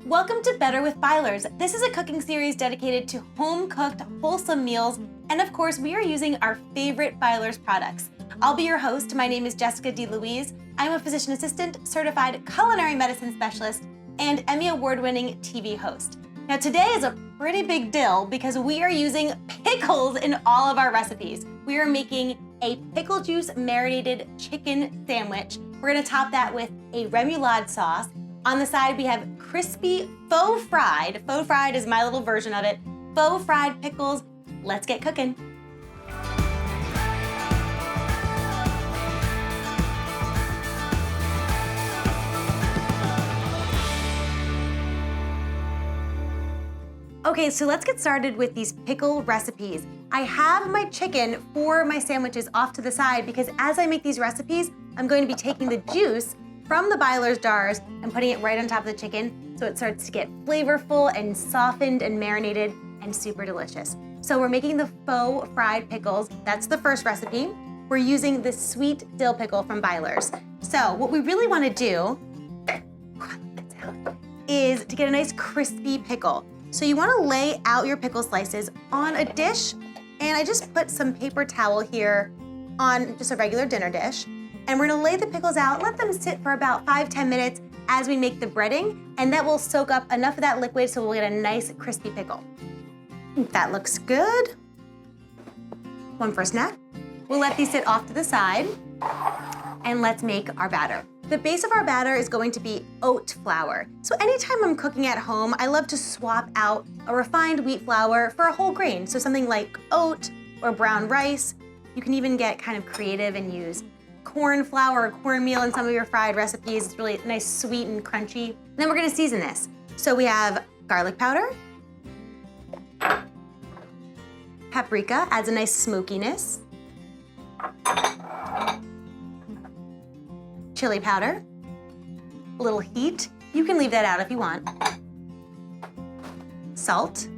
Welcome to Better with Byler's. This is a cooking series dedicated to home-cooked, wholesome meals, and of course, we are using our favorite Byler's products. I'll be your host. My name is Jessica DeLuise. I'm a physician assistant, certified culinary medicine specialist, and Emmy award-winning TV host. Now today is a pretty big deal because we are using pickles in all of our recipes. We are making a pickle juice marinated chicken sandwich. We're gonna top that with a remoulade sauce. On the side, we have crispy faux fried. Faux fried is my little version of it. Faux fried pickles. Let's get cooking. Okay, so let's get started with these pickle recipes. I have my chicken for my sandwiches off to the side because as I make these recipes, I'm going to be taking the juice from the Byler's jars and putting it right on top of the chicken so it starts to get flavorful and softened and marinated and super delicious. So we're making the faux fried pickles. That's the first recipe. We're using the sweet dill pickle from Byler's. So what we really want to do is to get a nice crispy pickle. So you want to lay out your pickle slices on a dish, and I just put some paper towel here on just a regular dinner dish. And we're gonna lay the pickles out, let them sit for about 5-10 minutes as we make the breading, and that will soak up enough of that liquid so we'll get a nice crispy pickle. That looks good. One for a snack. We'll let these sit off to the side, and let's make our batter. The base of our batter is going to be oat flour. So anytime I'm cooking at home, I love to swap out a refined wheat flour for a whole grain. So something like oat or brown rice. You can even get kind of creative and use corn flour or cornmeal in some of your fried recipes. It's really nice, sweet and crunchy. And then we're gonna season this. So we have garlic powder. Paprika adds a nice smokiness. Chili powder, a little heat. You can leave that out if you want. Salt.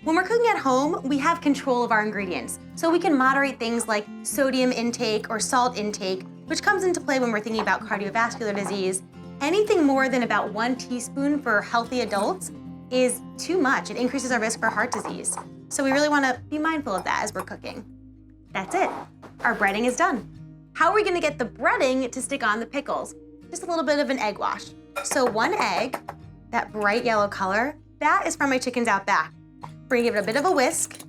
When we're cooking at home, we have control of our ingredients. So we can moderate things like sodium intake or salt intake, which comes into play when we're thinking about cardiovascular disease. Anything more than about 1 teaspoon for healthy adults is too much. It increases our risk for heart disease. So we really wanna be mindful of that as we're cooking. That's it. Our breading is done. How are we gonna get the breading to stick on the pickles? Just a little bit of an egg wash. So 1 egg, that bright yellow color, that is from my chickens out back. We're gonna give it a bit of a whisk.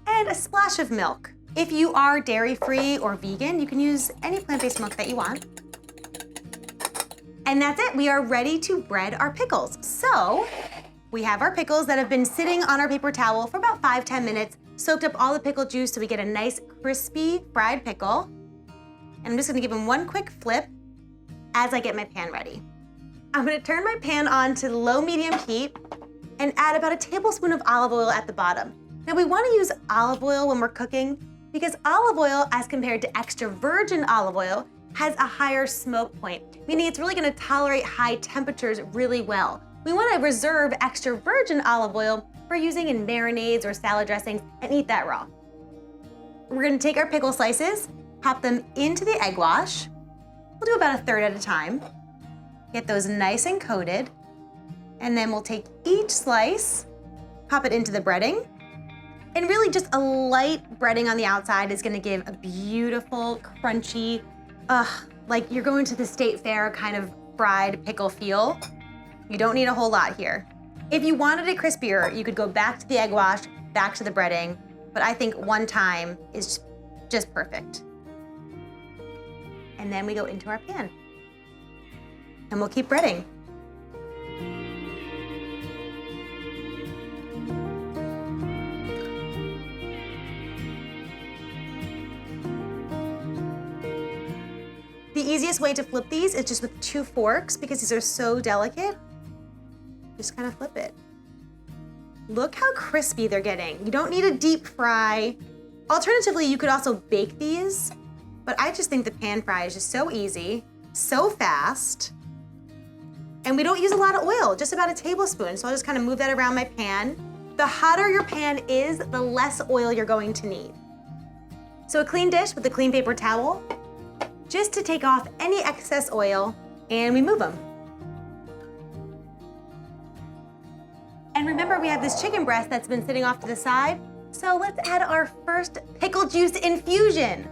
And a splash of milk. If you are dairy-free or vegan, you can use any plant-based milk that you want. And that's it, we are ready to bread our pickles. So, we have our pickles that have been sitting on our paper towel for about 5-10 minutes, soaked up all the pickle juice so we get a nice crispy fried pickle. And I'm just gonna give them one quick flip as I get my pan ready. I'm gonna turn my pan on to low-medium heat and add about a tablespoon of olive oil at the bottom. Now we wanna use olive oil when we're cooking because olive oil, as compared to extra virgin olive oil, has a higher smoke point, meaning it's really gonna tolerate high temperatures really well. We wanna reserve extra virgin olive oil for using in marinades or salad dressings and eat that raw. We're gonna take our pickle slices, pop them into the egg wash. We'll do about a third at a time. Get those nice and coated. And then we'll take each slice, pop it into the breading. And really just a light breading on the outside is gonna give a beautiful, crunchy, like you're going to the state fair kind of fried pickle feel. You don't need a whole lot here. If you wanted it crispier, you could go back to the egg wash, back to the breading, but I think 1 time is just perfect. And then we go into our pan. And we'll keep breading. The easiest way to flip these is just with 2 forks because these are so delicate. Just kind of flip it. Look how crispy they're getting. You don't need a deep fry. Alternatively, you could also bake these, but I just think the pan fry is just so easy, so fast. And we don't use a lot of oil, just about a tablespoon. So I'll just kind of move that around my pan. The hotter your pan is, the less oil you're going to need. So a clean dish with a clean paper towel, just to take off any excess oil, and we move them. And remember, we have this chicken breast that's been sitting off to the side, so let's add our first pickle juice infusion.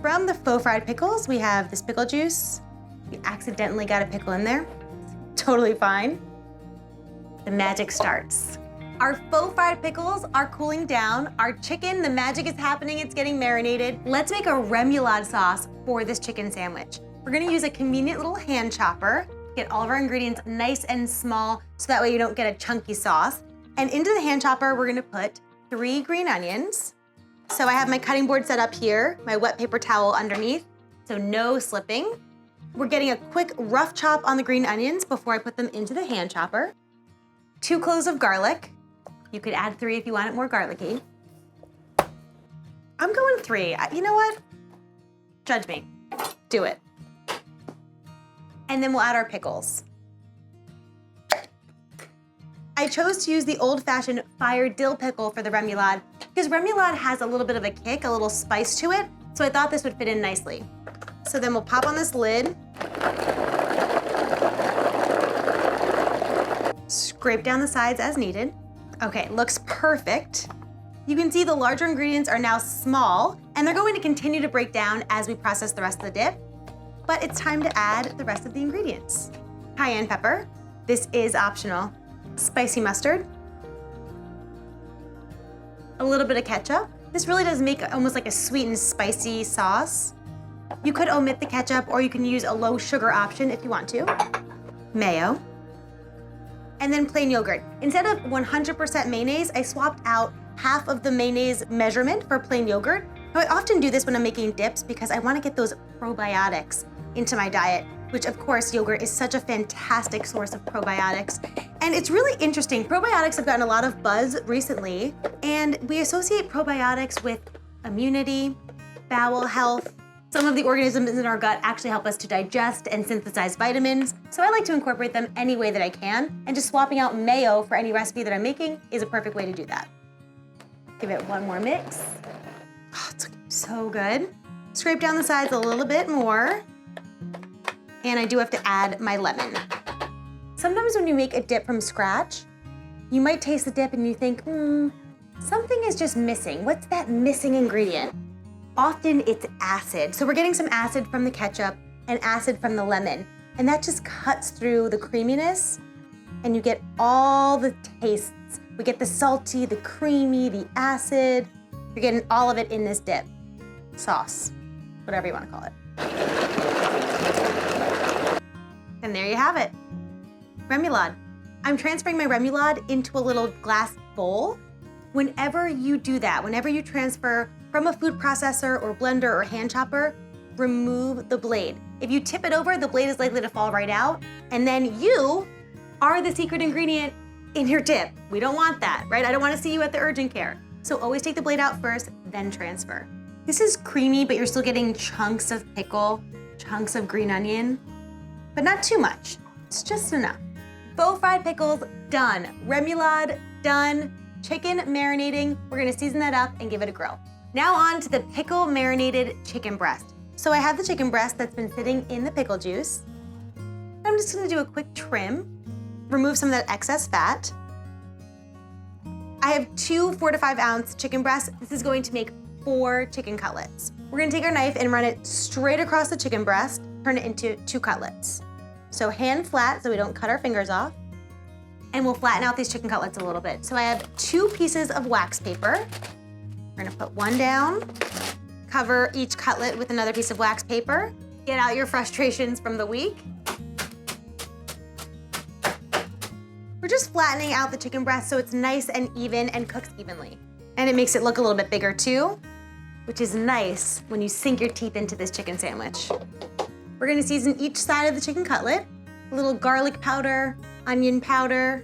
From the Faux Fried Pickles, we have this pickle juice. We accidentally got a pickle in there. Totally fine. The magic starts. Our Faux Fried Pickles are cooling down. Our chicken, the magic is happening, it's getting marinated. Let's make a remoulade sauce for this chicken sandwich. We're gonna use a convenient little hand chopper, get all of our ingredients nice and small so that way you don't get a chunky sauce. And into the hand chopper, we're gonna put 3 green onions. So I have my cutting board set up here, my wet paper towel underneath, so no slipping. We're getting a quick rough chop on the green onions before I put them into the hand chopper. 2 cloves of garlic. You could add 3 if you want it more garlicky. I'm going 3. You know what? Judge me. Do it. And then we'll add our pickles. I chose to use the old-fashioned fire dill pickle for the remoulade because remoulade has a little bit of a kick, a little spice to it, so I thought this would fit in nicely. So then we'll pop on this lid, scrape down the sides as needed. Okay, looks perfect. You can see the larger ingredients are now small, and they're going to continue to break down as we process the rest of the dip, but it's time to add the rest of the ingredients. Cayenne pepper, this is optional. Spicy mustard, a little bit of ketchup. This really does make almost like a sweet and spicy sauce. You could omit the ketchup or you can use a low sugar option if you want to. Mayo, and then plain yogurt. Instead of 100% mayonnaise, I swapped out half of the mayonnaise measurement for plain yogurt. Now, I often do this when I'm making dips because I want to get those probiotics into my diet, which of course yogurt is such a fantastic source of probiotics. And it's really interesting. Probiotics have gotten a lot of buzz recently, and we associate probiotics with immunity, bowel health. Some of the organisms in our gut actually help us to digest and synthesize vitamins, so I like to incorporate them any way that I can, and just swapping out mayo for any recipe that I'm making is a perfect way to do that. Give it one more mix. Oh, it's so good. Scrape down the sides a little bit more. And I do have to add my lemon. Sometimes when you make a dip from scratch, you might taste the dip and you think, something is just missing. What's that missing ingredient? Often it's acid. So we're getting some acid from the ketchup and acid from the lemon. And that just cuts through the creaminess and you get all the tastes. We get the salty, the creamy, the acid. You're getting all of it in this dip. Sauce, whatever you want to call it. And there you have it, remoulade. I'm transferring my remoulade into a little glass bowl. Whenever you do that, whenever you transfer from a food processor or blender or hand chopper, remove the blade. If you tip it over, the blade is likely to fall right out, and then you are the secret ingredient in your dip. We don't want that, right? I don't want to see you at the urgent care. So always take the blade out first, then transfer. This is creamy, but you're still getting chunks of pickle, chunks of green onion. But not too much, it's just enough. Faux fried pickles, done. Remoulade, done. Chicken marinating, we're gonna season that up and give it a grill. Now on to the pickle marinated chicken breast. So I have the chicken breast that's been sitting in the pickle juice. I'm just gonna do a quick trim, remove some of that excess fat. I have 2 4 to 5 ounce chicken breasts. This is going to make 4 chicken cutlets. We're gonna take our knife and run it straight across the chicken breast, turn it into 2 cutlets. So hand flat so we don't cut our fingers off. And we'll flatten out these chicken cutlets a little bit. So I have 2 pieces of wax paper. We're gonna put one down, cover each cutlet with another piece of wax paper. Get out your frustrations from the week. We're just flattening out the chicken breast so it's nice and even and cooks evenly. And it makes it look a little bit bigger too, which is nice when you sink your teeth into this chicken sandwich. We're gonna season each side of the chicken cutlet, a little garlic powder, onion powder,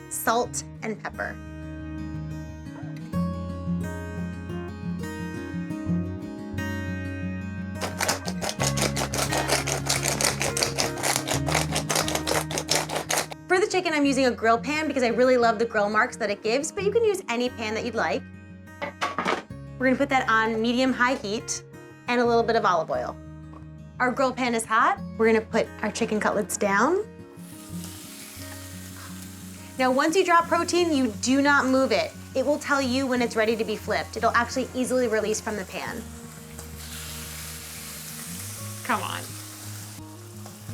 salt, and pepper. For the chicken, I'm using a grill pan because I really love the grill marks that it gives, but you can use any pan that you'd like. We're gonna put that on medium-high heat and a little bit of olive oil. Our grill pan is hot. We're gonna put our chicken cutlets down. Now, once you drop protein, you do not move it. It will tell you when it's ready to be flipped. It'll actually easily release from the pan. Come on.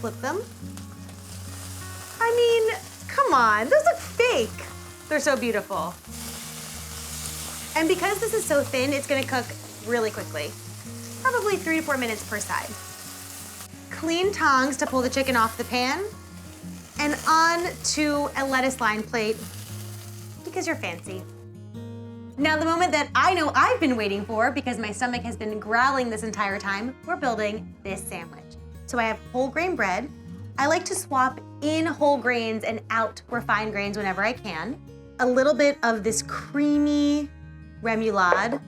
Flip them. I mean, come on, those look fake. They're so beautiful. And because this is so thin, it's gonna cook really quickly. Probably 3 to 4 minutes per side. Clean tongs to pull the chicken off the pan, and on to a lettuce lined plate, because you're fancy. Now, the moment that I know I've been waiting for, because my stomach has been growling this entire time, we're building this sandwich. So I have whole grain bread. I like to swap in whole grains and out refined grains whenever I can. A little bit of this creamy remoulade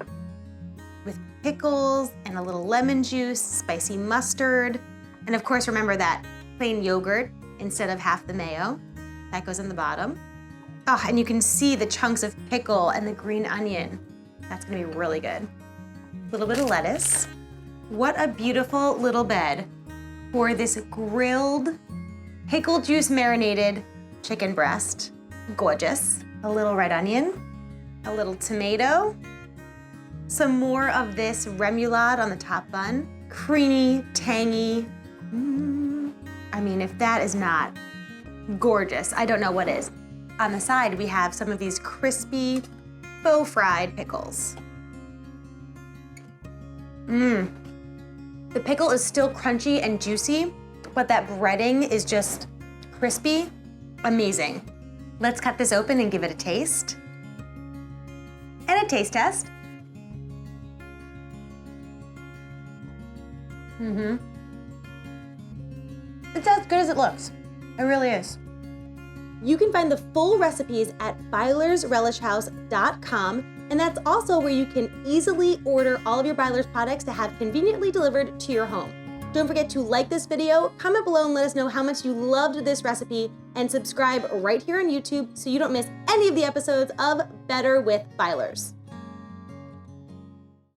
with pickles and a little lemon juice, spicy mustard, and of course, remember that plain yogurt instead of half the mayo. That goes in the bottom. Oh, and you can see the chunks of pickle and the green onion. That's gonna be really good. A little bit of lettuce. What a beautiful little bed for this grilled, pickle juice marinated chicken breast. Gorgeous. A little red onion, a little tomato, some more of this remoulade on the top bun. Creamy, tangy. I mean, if that is not gorgeous, I don't know what is. On the side, we have some of these crispy faux fried pickles. The pickle is still crunchy and juicy, but that breading is just crispy. Amazing. Let's cut this open and give it a taste. And a taste test. It's as good as it looks. It really is. You can find the full recipes at bylersrelishhouse.com, and that's also where you can easily order all of your Byler's products to have conveniently delivered to your home. Don't forget to like this video, comment below and let us know how much you loved this recipe, and subscribe right here on YouTube so you don't miss any of the episodes of Better with Byler's.